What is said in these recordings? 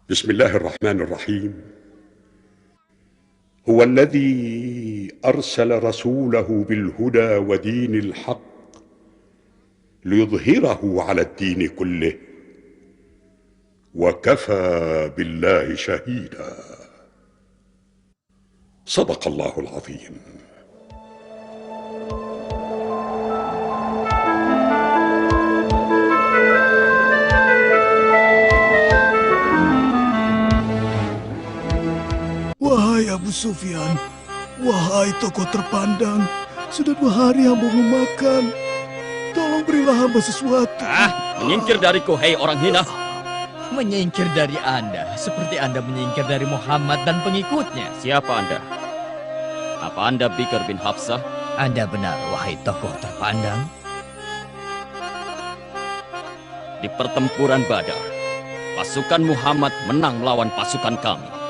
بسم الله الرحمن الرحيم. هو الذي أرسل رسوله بالهدى ودين الحق ليظهره على الدين كله وكفى بالله شهيدا. صدق الله العظيم. Wahai Abu Sufyan, wahai tokoh terpandang, sudah 2 hari hamba belum makan. Tolong berilah hamba sesuatu. Menyingkir dariku, hei orang hina. Menyingkir dari Anda, seperti Anda menyingkir dari Muhammad dan pengikutnya. Siapa Anda? Apa Anda Bikr bin Hafsah? Anda benar, wahai tokoh terpandang. Di pertempuran Badar, pasukan Muhammad menang melawan pasukan kami.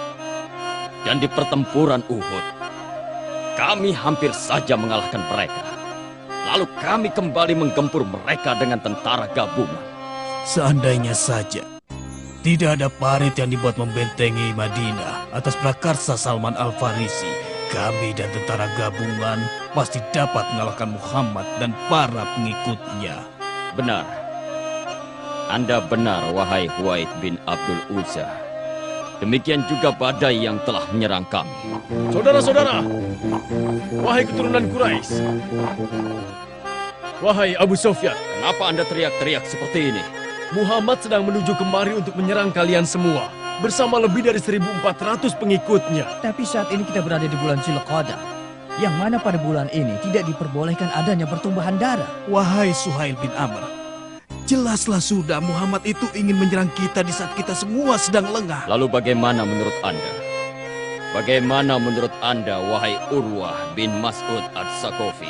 Dan di pertempuran Uhud, kami hampir saja mengalahkan mereka. Lalu kami kembali menggempur mereka dengan tentara gabungan. Seandainya saja tidak ada parit yang dibuat membentengi Madinah atas prakarsa Salman Al-Farisi, kami dan tentara gabungan pasti dapat mengalahkan Muhammad dan para pengikutnya. Benar. Anda benar, wahai Huwaid bin Abdul Uzza. Demikian juga badai yang telah menyerang kami. Saudara-saudara, wahai keturunan Quraisy, wahai Abu Sufyan, Kenapa Anda teriak-teriak seperti ini? Muhammad sedang menuju kemari untuk menyerang kalian semua bersama lebih dari 1.400 pengikutnya. Tapi saat ini kita berada di bulan Zulqa'dah, yang mana pada bulan ini tidak diperbolehkan adanya pertumbuhan darah. Wahai Suhail bin Amr, jelaslah sudah Muhammad itu ingin menyerang kita di saat kita semua sedang lengah. Lalu bagaimana menurut Anda? Bagaimana menurut Anda, wahai Urwah bin Mas'ud Ad-Saqafi?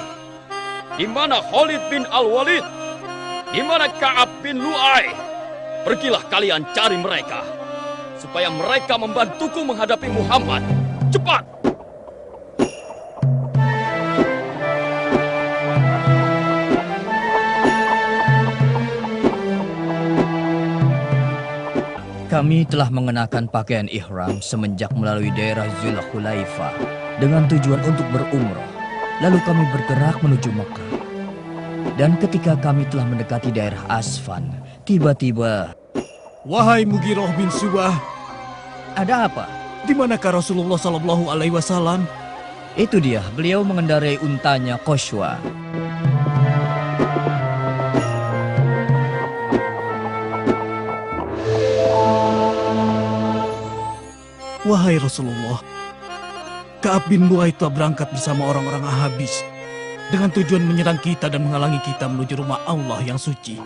Di mana Khalid bin Al-Walid? Di mana Ka'ab bin Lu'ay? Pergilah kalian cari mereka, supaya mereka membantuku menghadapi Muhammad. Cepat! Kami telah mengenakan pakaian ihram semenjak melalui daerah Zulhulaifah dengan tujuan untuk berumrah. Lalu kami bergerak menuju Mekah. Dan ketika kami telah mendekati daerah Asfan, tiba-tiba... Wahai Mughirah bin Syu'bah, Ada apa? di manakah Rasulullah Sallallahu Alaihi Wasallam? Itu dia, beliau mengendarai untanya Qashwa. Wahai Rasulullah, Ka'ab bin Lu'ay telah berangkat bersama orang-orang Ahabis dengan tujuan menyerang kita dan menghalangi kita menuju rumah Allah yang suci.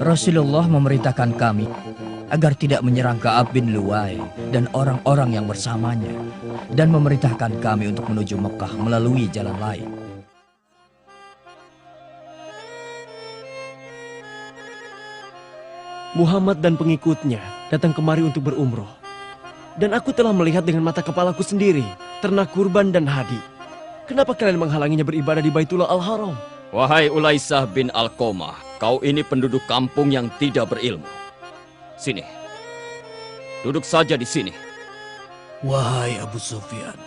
Rasulullah memerintahkan kami agar tidak menyerang Ka'ab bin Lu'ay dan orang-orang yang bersamanya, dan memerintahkan kami untuk menuju Mekah melalui jalan lain. Muhammad dan pengikutnya datang kemari untuk berumroh. Dan aku telah melihat dengan mata kepalaku sendiri ternak kurban dan hadi. Kenapa kalian menghalanginya beribadah di Baitullah Al-Haram? Wahai Ulaisah bin Al-Qomah, kau ini penduduk kampung yang tidak berilmu. Sini. Duduk saja di sini. Wahai Abu Sufyan,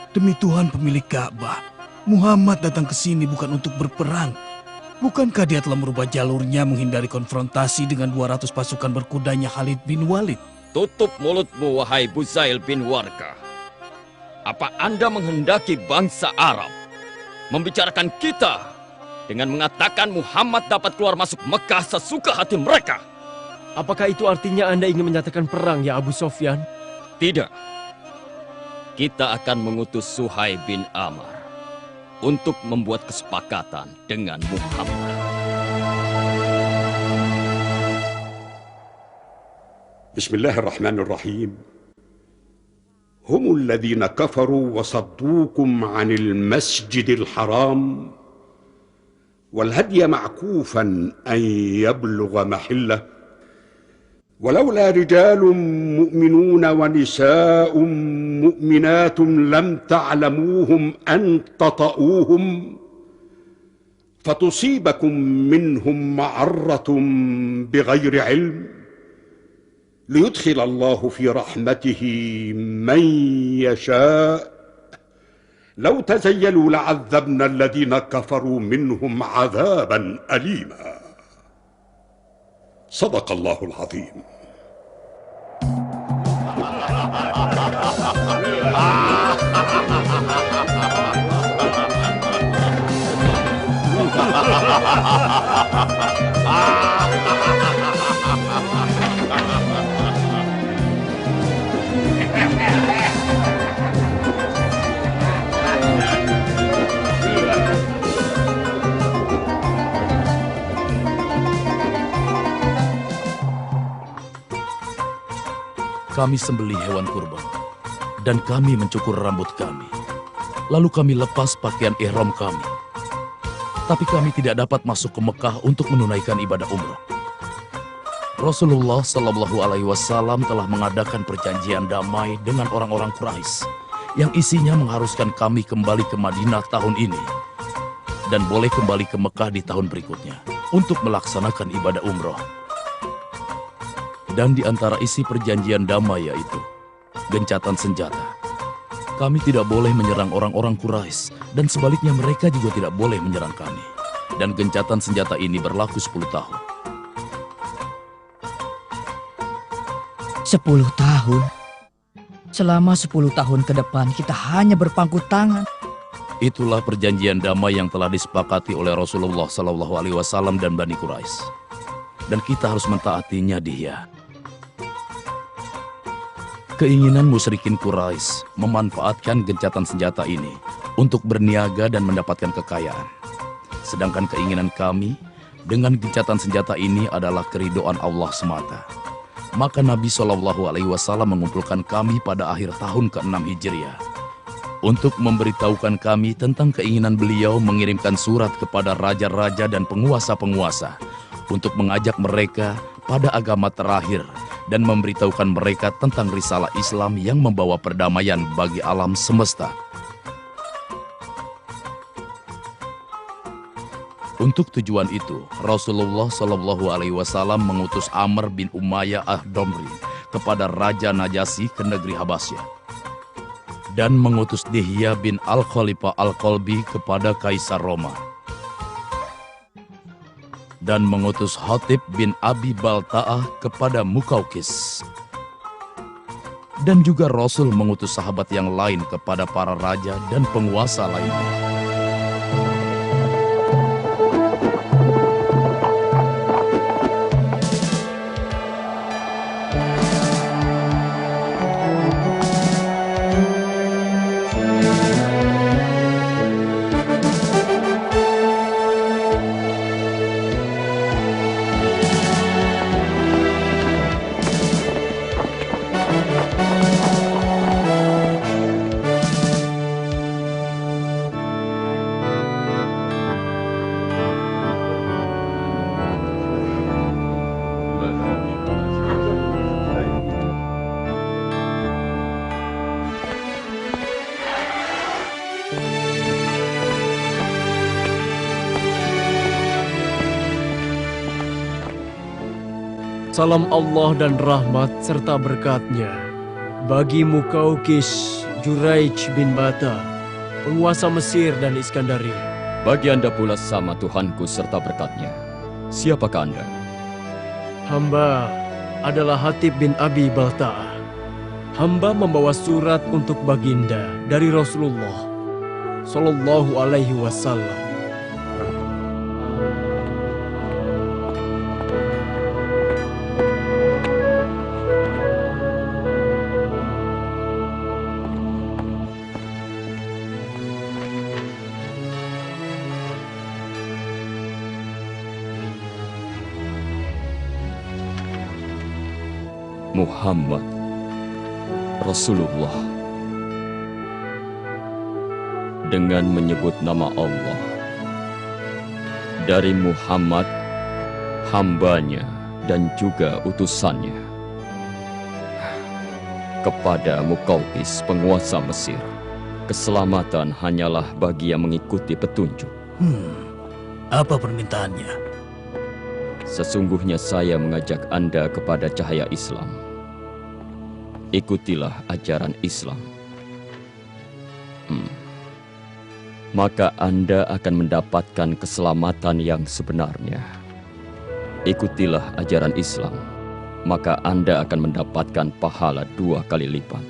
demi Tuhan pemilik Ka'bah, Muhammad datang ke sini bukan untuk berperang. Bukankah dia telah merubah jalurnya menghindari konfrontasi dengan 200 pasukan berkudanya Khalid bin Walid? Tutup mulutmu, wahai Buzail bin Warqa. Apa Anda menghendaki bangsa Arab membicarakan kita dengan mengatakan Muhammad dapat keluar masuk Mekah sesuka hati mereka? Apakah itu artinya Anda ingin menyatakan perang, ya Abu Sufyan? Tidak. Kita akan mengutus Suhail bin Amr untuk membuat kesepakatan dengan Muhammad. Bismillahirrahmanirrahim. هم الذين كفروا وصدوكم عن المسجد الحرام والهدي معكوفا أن يبلغ محله ولولا رجال مؤمنون ونساء مؤمنات لم تعلموهم أن تطؤوهم فتصيبكم منهم معرة بغير علم ليدخل الله في رحمته من يشاء لو تزيلوا لعذبنا الذين كفروا منهم عذابا أليما. صدق الله العظيم. Kami sembelih hewan kurban, dan kami mencukur rambut kami. Lalu kami lepas pakaian ihram kami. Tapi kami tidak dapat masuk ke Mekah untuk menunaikan ibadah umrah. Rasulullah Shallallahu Alaihi Wasallam telah mengadakan perjanjian damai dengan orang-orang Quraisy yang isinya mengharuskan kami kembali ke Madinah tahun ini dan boleh kembali ke Mekah di tahun berikutnya untuk melaksanakan ibadah umrah. Dan di antara isi perjanjian damai yaitu gencatan senjata. Kami tidak boleh menyerang orang-orang Quraisy dan sebaliknya mereka juga tidak boleh menyerang kami. Dan gencatan senjata ini berlaku 10 tahun. 10 tahun? Selama 10 tahun ke depan kita hanya berpangku tangan. Itulah perjanjian damai yang telah disepakati oleh Rasulullah Shallallahu Alaihi Wasallam dan Bani Quraisy. Dan kita harus mentaatinya, Dihya. Keinginan musyrikin Quraisy memanfaatkan gencatan senjata ini untuk berniaga dan mendapatkan kekayaan. Sedangkan keinginan kami dengan gencatan senjata ini adalah keridhaan Allah semata. Maka Nabi Shallallahu Alaihi Wasallam mengumpulkan kami pada akhir tahun ke-6 Hijriah untuk memberitahukan kami tentang keinginan beliau mengirimkan surat kepada raja-raja dan penguasa-penguasa untuk mengajak mereka pada agama terakhir dan memberitahukan mereka tentang risalah Islam yang membawa perdamaian bagi alam semesta. Untuk tujuan itu, Rasulullah Shallallahu Alaihi Wasallam mengutus Amr bin Umayyah ad-Damri kepada Raja Najasyi ke negeri Habasyah dan mengutus Dihya bin Al-Khalifah Al-Qalbi kepada Kaisar Roma dan mengutus Hatib bin Abi Balta'ah kepada Mukaukis. Dan juga Rasul mengutus sahabat yang lain kepada para raja dan penguasa lainnya. Salam Allah dan rahmat serta berkatnya bagi Mukaukis Juraij bin Bata, penguasa Mesir dan Iskandaria. Bagi Anda pula sama Tuhanku serta berkatnya. Siapakah Anda? Hamba adalah Hatib bin Abi Balta'ah. Hamba membawa surat untuk baginda dari Rasulullah Shallallahu Alaihi Wasallam. Muhammad Rasulullah dengan menyebut nama Allah dari Muhammad hambanya dan juga utusannya kepada Mukaukis penguasa Mesir. Keselamatan hanyalah bagi yang mengikuti petunjuk. Apa permintaannya? Sesungguhnya saya mengajak Anda kepada cahaya Islam ikutilah ajaran Islam. Maka Anda akan mendapatkan keselamatan yang sebenarnya. Ikutilah ajaran Islam, maka Anda akan mendapatkan pahala 2 kali lipat.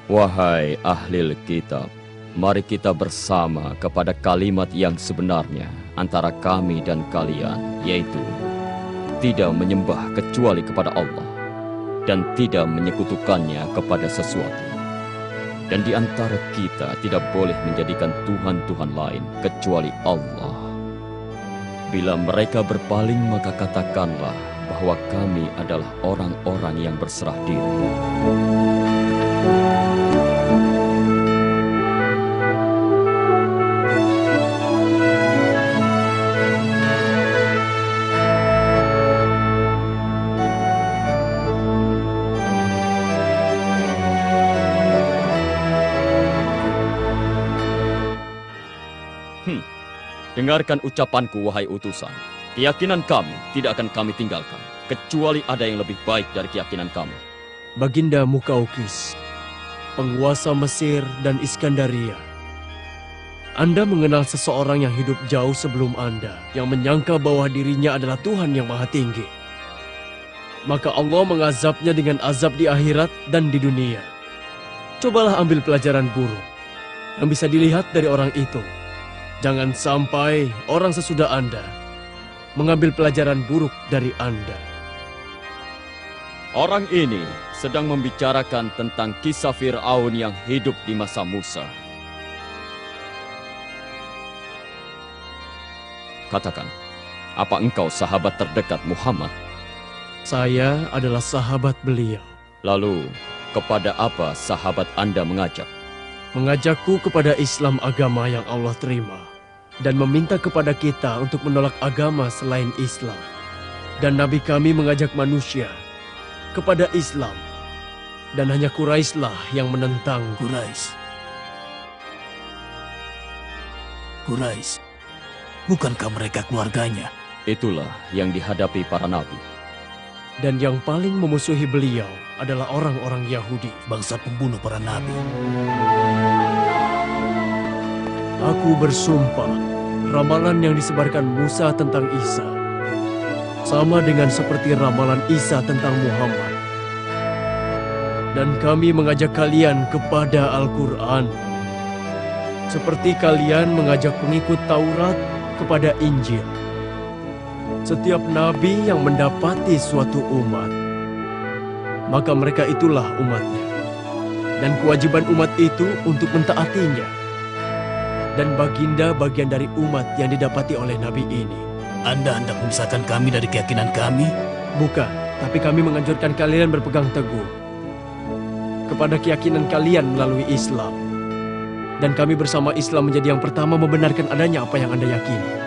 Wahai ahli kitab, mari kita bersama kepada kalimat yang sebenarnya antara kami dan kalian, yaitu tidak menyembah kecuali kepada Allah dan tidak menyekutukannya kepada sesuatu. Dan di antara kita tidak boleh menjadikan Tuhan-Tuhan lain kecuali Allah. Bila mereka berpaling, maka katakanlah bahwa kami adalah orang-orang yang berserah diri. Dengarkan ucapanku, wahai utusan. Keyakinan kami tidak akan kami tinggalkan, kecuali ada yang lebih baik dari keyakinan kami. Baginda Mukaukis, penguasa Mesir dan Iskandaria. Anda mengenal seseorang yang hidup jauh sebelum Anda, yang menyangka bahwa dirinya adalah Tuhan yang Maha Tinggi. Maka Allah mengazabnya dengan azab di akhirat dan di dunia. Cobalah ambil pelajaran buruk yang bisa dilihat dari orang itu. Jangan sampai orang sesudah Anda mengambil pelajaran buruk dari Anda. Orang ini sedang membicarakan tentang kisah Fir'aun yang hidup di masa Musa. Katakan, apa engkau sahabat terdekat Muhammad? Saya adalah sahabat beliau. Lalu, kepada apa sahabat Anda mengajak? Mengajakku kepada Islam, agama yang Allah terima. Dan meminta kepada kita untuk menolak agama selain Islam. Dan Nabi kami mengajak manusia kepada Islam. Dan hanya Quraisy-lah yang menentang. Quraisy, bukankah mereka keluarganya? Itulah yang dihadapi para nabi. Dan yang paling memusuhi beliau adalah orang-orang Yahudi. Bangsa pembunuh para nabi. Aku bersumpah, ramalan yang disebarkan Musa tentang Isa sama dengan seperti ramalan Isa tentang Muhammad. Dan kami mengajak kalian kepada Al-Quran, seperti kalian mengajak pengikut Taurat kepada Injil. Setiap nabi yang mendapati suatu umat, maka mereka itulah umatnya. Dan kewajiban umat itu untuk mentaatinya. Dan baginda bagian dari umat yang didapati oleh nabi ini. Anda hendak memisahkan kami dari keyakinan kami? Bukan, tapi kami menganjurkan kalian berpegang teguh kepada keyakinan kalian melalui Islam. Dan kami bersama Islam menjadi yang pertama membenarkan adanya apa yang Anda yakini.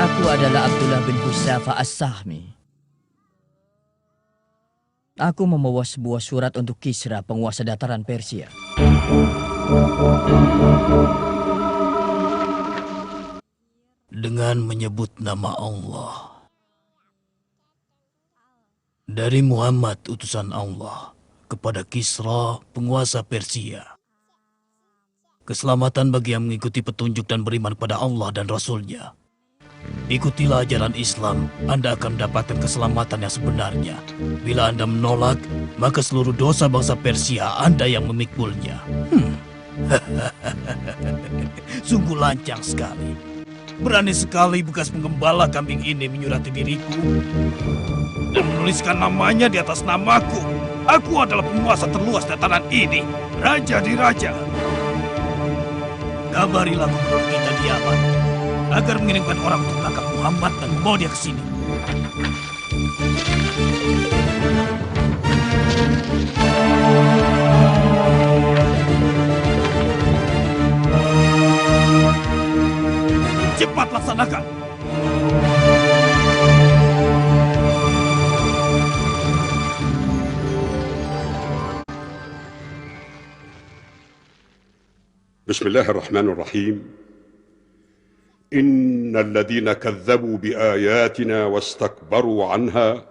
Aku adalah Abdullah bin Husafa As-Sahmi. Aku membawa sebuah surat untuk Kisra, penguasa dataran Persia. Dengan menyebut nama Allah. Dari Muhammad, utusan Allah, kepada Kisra, penguasa Persia. Keselamatan bagi yang mengikuti petunjuk dan beriman kepada Allah dan Rasul-Nya. Ikutilah ajaran Islam, Anda akan mendapatkan keselamatan yang sebenarnya. Bila Anda menolak, maka seluruh dosa bangsa Persia Anda yang memikulnya. Sungguh lancang sekali. Berani sekali bekas penggembala kambing ini menyurati diriku dan menuliskan namanya di atas namaku. Aku adalah penguasa terluas dataran ini, raja di raja. Kabarilah gubernur kita di Yaman agar mengirimkan orang untuk menangkap Muhammad dan membawa dia ke sini. Cepat laksanakan. بسم الله الرحمن الرحيم. إن الذين كذبوا بآياتنا واستكبروا عنها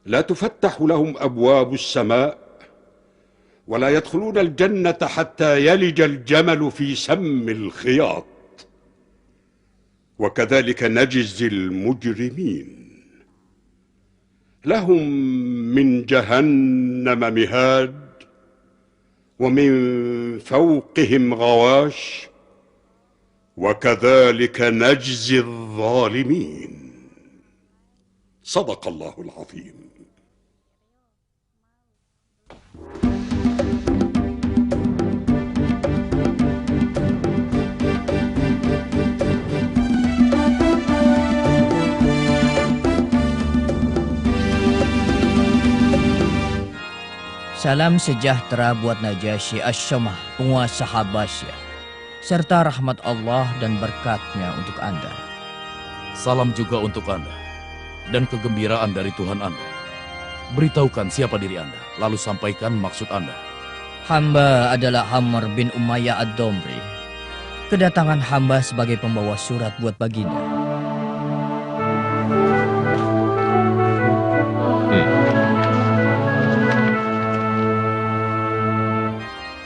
لا تفتح لهم أبواب السماء ولا يدخلون الجنة حتى يلج الجمل في سم الخياط وكذلك نجزي المجرمين. لهم من جهنم مهاد ومن فوقهم غواش وكذلك نجزي الظالمين. صدق الله العظيم. Salam sejahtera buat Najasyi Asy-Syamah, penguasa Habasyah, serta rahmat Allah dan berkatnya untuk Anda. Salam juga untuk Anda, dan kegembiraan dari Tuhan Anda. Beritahukan siapa diri Anda, lalu sampaikan maksud Anda. Hamba adalah Amr bin Umayyah Ad-Domri. Kedatangan hamba sebagai pembawa surat buat baginda.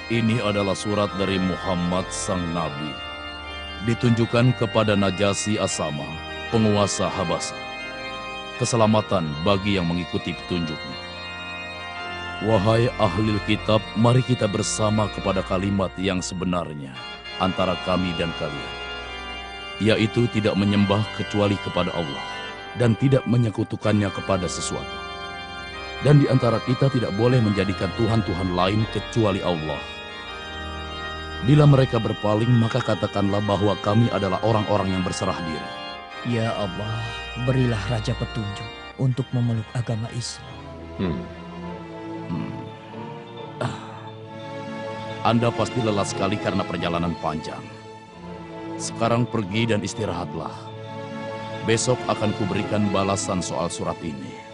Ini adalah surat dari Muhammad sang Nabi. Ditunjukkan kepada Najasyi Asama, penguasa Habasyah. Keselamatan bagi yang mengikuti petunjuknya. Wahai ahli kitab, mari kita bersama kepada kalimat yang sebenarnya antara kami dan kalian. Yaitu tidak menyembah kecuali kepada Allah dan tidak menyekutukannya kepada sesuatu. Dan di antara kita tidak boleh menjadikan Tuhan-Tuhan lain kecuali Allah. Bila mereka berpaling, maka katakanlah bahwa kami adalah orang-orang yang berserah diri. Ya Allah, berilah Raja petunjuk untuk memeluk agama Islam. Anda pasti lelah sekali karena perjalanan panjang. Sekarang pergi dan istirahatlah. Besok akan kuberikan balasan soal surat ini.